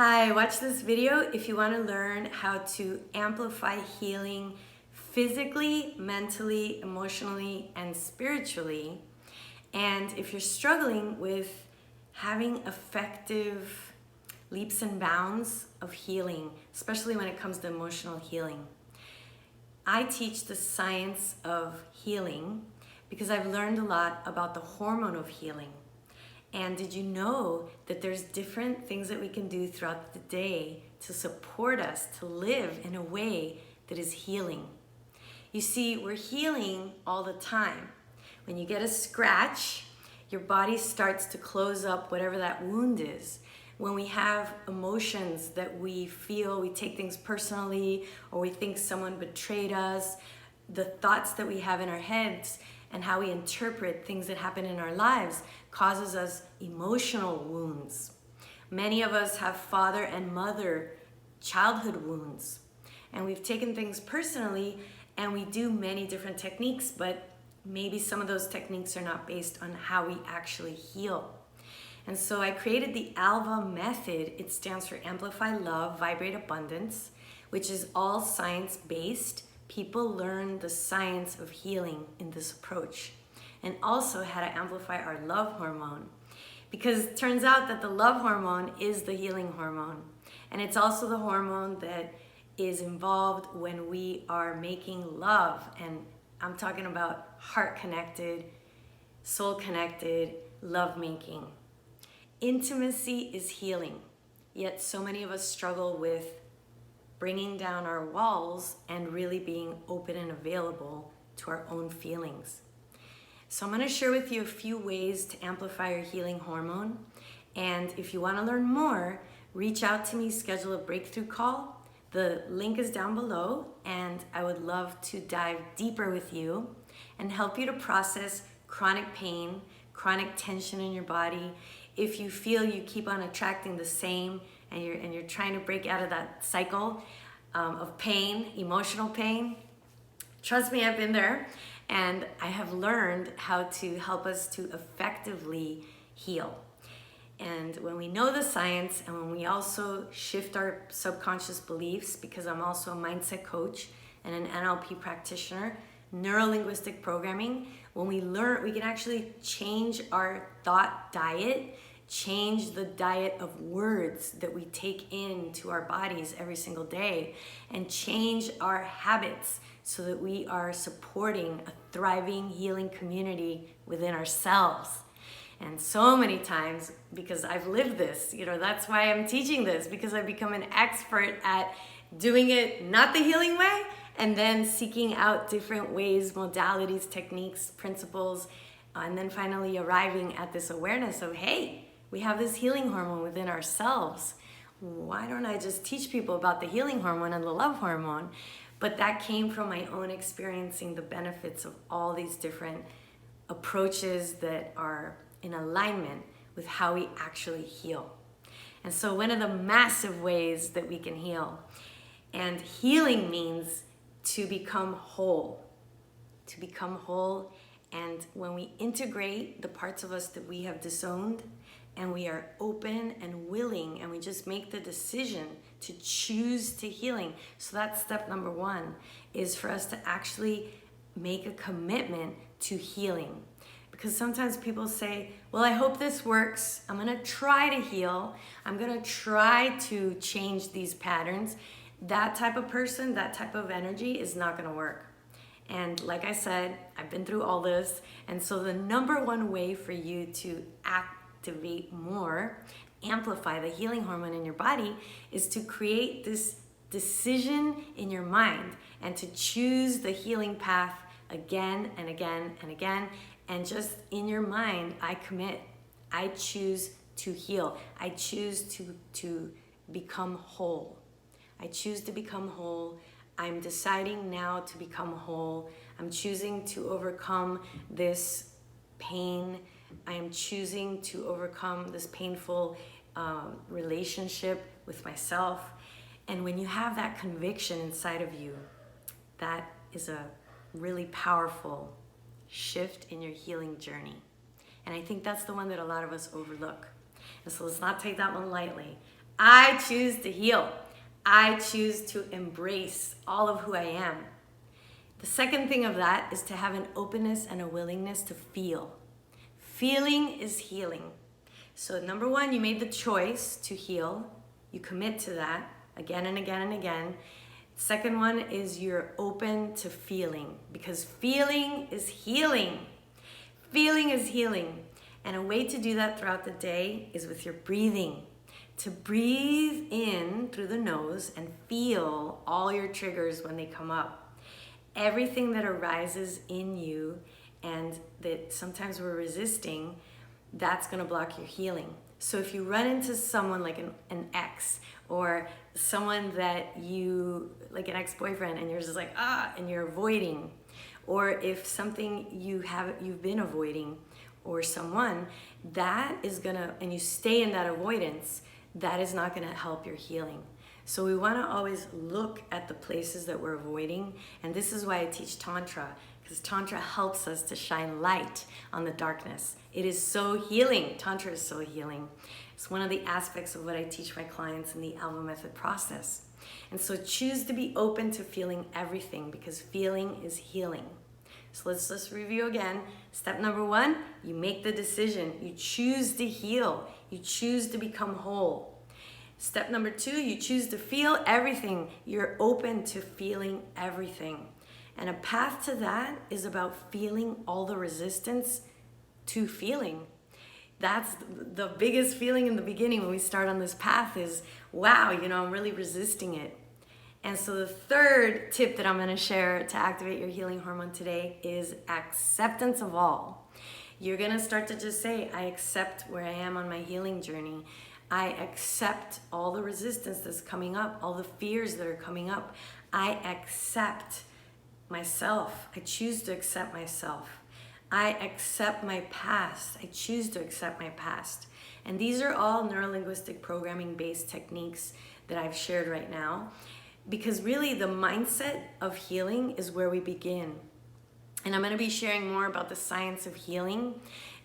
Hi, watch this video if you want to learn how to amplify healing physically, mentally, emotionally, and spiritually. And if you're struggling with having effective leaps and bounds of healing, especially when it comes to emotional healing. I teach the science of healing because I've learned a lot about the hormone of healing. And did you know that there's different things that we can do throughout the day to support us to live in a way that is healing? You see, we're healing all the time. When you get a scratch, your body starts to close up whatever that wound is. When we have emotions that we feel, we take things personally, or we think someone betrayed us, the thoughts that we have in our heads and how we interpret things that happen in our lives causes us emotional wounds. Many of us have father and mother childhood wounds, and we've taken things personally, and we do many different techniques, but maybe some of those techniques are not based on how we actually heal. And so I created the ALVA Method. It stands for Amplify Love, Vibrate Abundance, which is all science-based. People learn the science of healing in this approach, and also how to amplify our love hormone, because it turns out that the love hormone is the healing hormone, and it's also the hormone that is involved when we are making love. And I'm talking about heart-connected, soul-connected love making. Intimacy is healing, yet so many of us struggle with bringing down our walls and really being open and available to our own feelings. So I'm going to share with you a few ways to amplify your healing hormone. And if you want to learn more, reach out to me, schedule a breakthrough call. The link is down below, and I would love to dive deeper with you and help you to process chronic pain, chronic tension in your body. If you feel you keep on attracting the same and you're trying to break out of that cycle of pain, emotional pain, trust me, I've been there, and I have learned how to help us to effectively heal. And when we know the science, and when we also shift our subconscious beliefs, because I'm also a mindset coach and an NLP practitioner, neuro-linguistic programming, when we learn, we can actually change our thought diet, change the diet of words that we take into our bodies every single day, and change our habits so that we are supporting a thriving, healing community within ourselves. And so many times, because I've lived this, that's why I'm teaching this, because I've become an expert at doing it not the healing way, and then seeking out different ways, modalities, techniques, principles, and then finally arriving at this awareness of, hey, we have this healing hormone within ourselves. Why don't I just teach people about the healing hormone and the love hormone? But that came from my own experiencing the benefits of all these different approaches that are in alignment with how we actually heal. And so one of the massive ways that we can heal, and healing means to become whole, and when we integrate the parts of us that we have disowned, and we are open and willing, and we just make the decision to choose to healing. So that's step number one, is for us to actually make a commitment to healing. Because sometimes people say, well, I hope this works. I'm gonna try to heal. I'm gonna try to change these patterns. That type of person, that type of energy is not gonna work. And like I said, I've been through all this. And so the number one way for you to activate more, amplify the healing hormone in your body, is to create this decision in your mind and to choose the healing path again and again and again. And just in your mind, I commit. I choose to heal. I choose to become whole. I choose to become whole. I'm deciding now to become whole. I'm choosing to overcome this pain. I am choosing to overcome this painful relationship with myself. And when you have that conviction inside of you, that is a really powerful shift in your healing journey. And I think that's the one that a lot of us overlook. And so let's not take that one lightly. I choose to heal. I choose to embrace all of who I am. The second thing of that is to have an openness and a willingness to feel. Feeling is healing. So number one, you made the choice to heal. You commit to that again and again and again. Second one is you're open to feeling, because feeling is healing. Feeling is healing. And a way to do that throughout the day is with your breathing. To breathe in through the nose and feel all your triggers when they come up. Everything that arises in you and that sometimes we're resisting, that's gonna block your healing. So if you run into someone like an ex, or someone that you, like an ex-boyfriend, and you're just like, and you're avoiding, or if something you've been avoiding, or someone, that is gonna, and you stay in that avoidance, that is not gonna help your healing. So we wanna always look at the places that we're avoiding, and this is why I teach Tantra, because Tantra helps us to shine light on the darkness. It is so healing. Tantra is so healing. It's one of the aspects of what I teach my clients in the ALVA Method process. And so choose to be open to feeling everything, because feeling is healing. So let's just review again. Step number one, you make the decision. You choose to heal. You choose to become whole. Step number two, you choose to feel everything. You're open to feeling everything. And a path to that is about feeling all the resistance to feeling. That's the biggest feeling in the beginning when we start on this path is, wow, I'm really resisting it. And so the third tip that I'm gonna share to activate your healing hormone today is acceptance of all. You're gonna start to just say, I accept where I am on my healing journey. I accept all the resistance that's coming up, all the fears that are coming up. I accept myself. I choose to accept myself. I accept my past. I choose to accept my past. And these are all neurolinguistic programming based techniques that I've shared right now, because really the mindset of healing is where we begin. And I'm going to be sharing more about the science of healing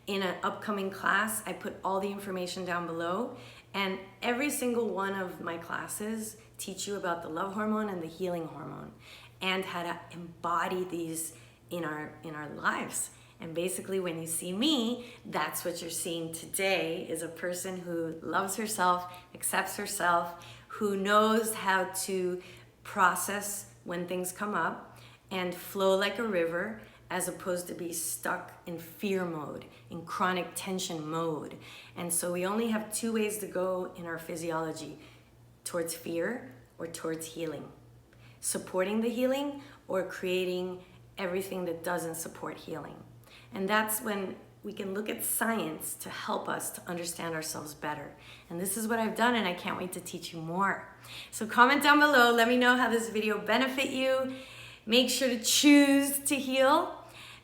in an upcoming class. I put all the information down below, and every single one of my classes teach you about the love hormone and the healing hormone and how to embody these in our lives. And basically when you see me, that's what you're seeing today, is a person who loves herself, accepts herself, who knows how to process when things come up and flow like a river, as opposed to be stuck in fear mode, in chronic tension mode. And so we only have two ways to go in our physiology, towards fear or towards healing. Supporting the healing or creating everything that doesn't support healing. And that's when we can look at science to help us to understand ourselves better. And this is what I've done, and I can't wait to teach you more. So comment down below, let me know how this video benefit you. Make sure to choose to heal.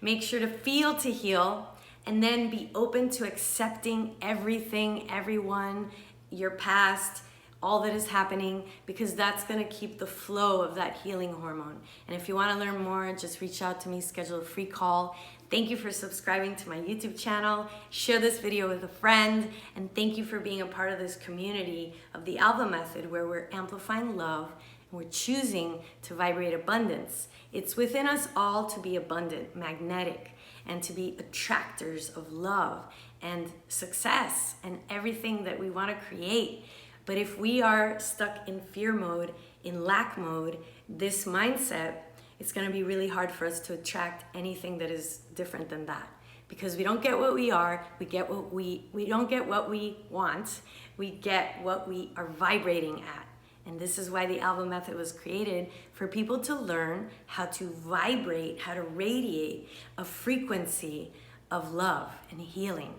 Make sure to feel to heal. And then be open to accepting everything, everyone, your past, all that is happening, because that's gonna keep the flow of that healing hormone. And if you wanna learn more, just reach out to me, schedule a free call. Thank you for subscribing to my YouTube channel. Share this video with a friend, and thank you for being a part of this community of the ALVA Method, where we're amplifying love and we're choosing to vibrate abundance. It's within us all to be abundant, magnetic, and to be attractors of love and success and everything that we want to create. But if we are stuck in fear mode, in lack mode, this mindset, it's going to be really hard for us to attract anything that is different than that, because we don't get what we are, we don't get what we want, we get what we are vibrating at. And this is why the ALVA Method was created, for people to learn how to vibrate, how to radiate a frequency of love and healing.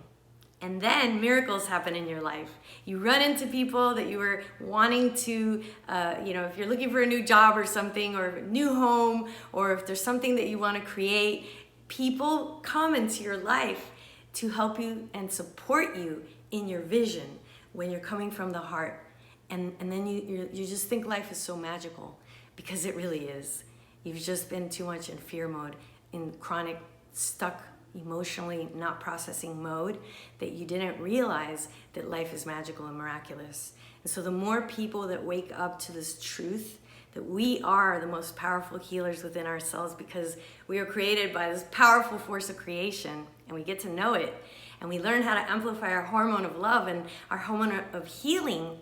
And then miracles happen in your life. You run into people that you were wanting to, if you're looking for a new job or something, or a new home, or if there's something that you want to create, people come into your life to help you and support you in your vision when you're coming from the heart. And then you just think life is so magical, because it really is. You've just been too much in fear mode, in chronic stuck emotionally not processing mode that you didn't realize that life is magical and miraculous. And so the more people that wake up to this truth that we are the most powerful healers within ourselves, because we are created by this powerful force of creation, and we get to know it, and we learn how to amplify our hormone of love and our hormone of healing,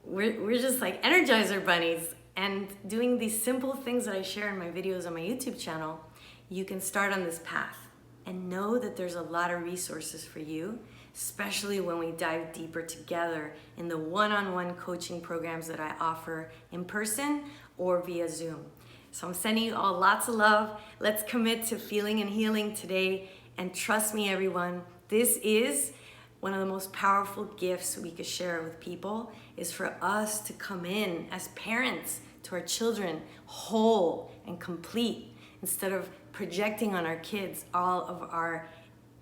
we're just like Energizer bunnies. And doing these simple things that I share in my videos on my YouTube channel, you can start on this path and know that there's a lot of resources for you, especially when we dive deeper together in the one-on-one coaching programs that I offer in person or via Zoom. So I'm sending you all lots of love. Let's commit to feeling and healing today. And trust me, everyone, this is one of the most powerful gifts we could share with people, is for us to come in as parents to our children whole and complete, instead of projecting on our kids all of our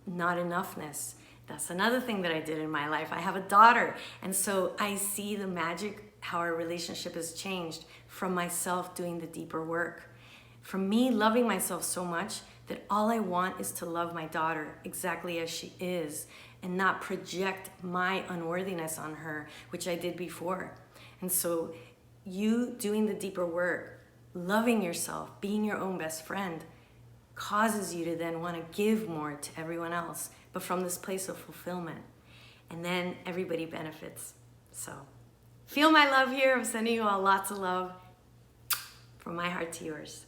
not enoughness. That's another thing that I did in my life. I have a daughter, and so I see the magic, how our relationship has changed from myself doing the deeper work. From me loving myself so much that all I want is to love my daughter exactly as she is, and not project my unworthiness on her, which I did before. And so you doing the deeper work, loving yourself, being your own best friend, causes you to then want to give more to everyone else, but from this place of fulfillment. And then everybody benefits. So feel my love here. I'm sending you all lots of love from my heart to yours.